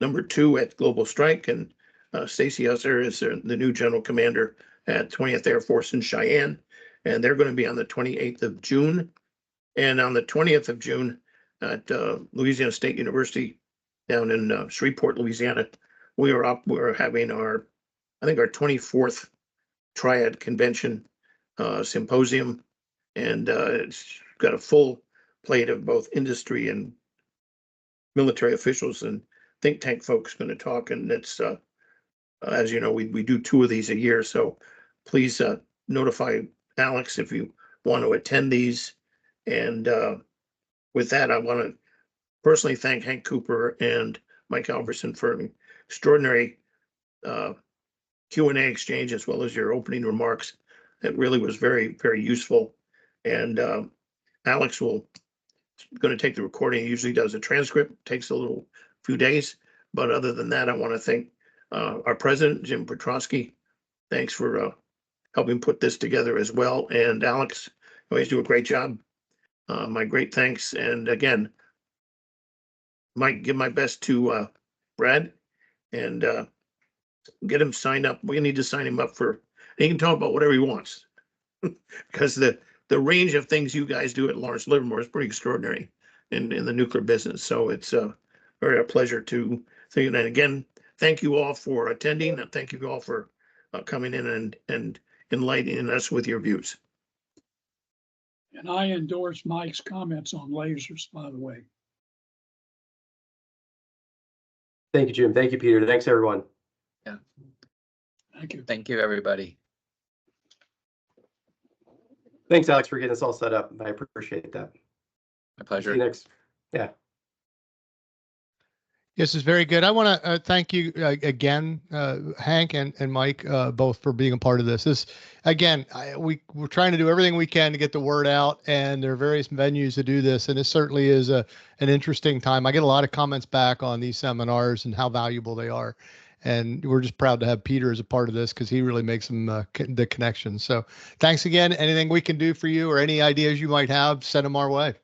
number 2 at Global Strike, and Stacy Husser is the new general commander at 20th Air Force in Cheyenne. And they're going to be on the 28th of June. And on the 20th of June at Louisiana State University down in Shreveport, Louisiana, we're having our 24th Triad Convention Symposium. And it's got a full plate of both industry and military officials and think tank folks going to talk. And it's, as you know, we do 2 of these a year. So please notify Alex if you want to attend these. And with that, I want to personally thank Hank Cooper and Mike Albertson for an extraordinary Q&A exchange, as well as your opening remarks. It really was very, very useful. And Alex will going to take the recording. He usually does a transcript, takes a few days. But other than that, I want to thank our president, Jim Petrosky. Thanks for helping put this together as well. And Alex, you always do a great job. My great thanks. And again, Mike, give my best to Brad and get him signed up. We need to sign him up he can talk about whatever he wants because the range of things you guys do at Lawrence Livermore is pretty extraordinary in the nuclear business. So it's very a pleasure to see you. And again, thank you all for attending, and thank you all for coming in and enlightening us with your views. And I endorse Mike's comments on lasers, by the way. Thank you, Jim. Thank you, Peter. Thanks, everyone. Yeah. Thank you. Thank you, everybody. Thanks, Alex, for getting us all set up. I appreciate that. My pleasure. See you next. Yeah. This is very good. I want to thank you again, Hank and Mike, both for being a part of this. Again, we're trying to do everything we can to get the word out, and there are various venues to do this, and it certainly is an interesting time. I get a lot of comments back on these seminars and how valuable they are, and we're just proud to have Peter as a part of this because he really makes them the connections. So thanks again. Anything we can do for you or any ideas you might have, send them our way.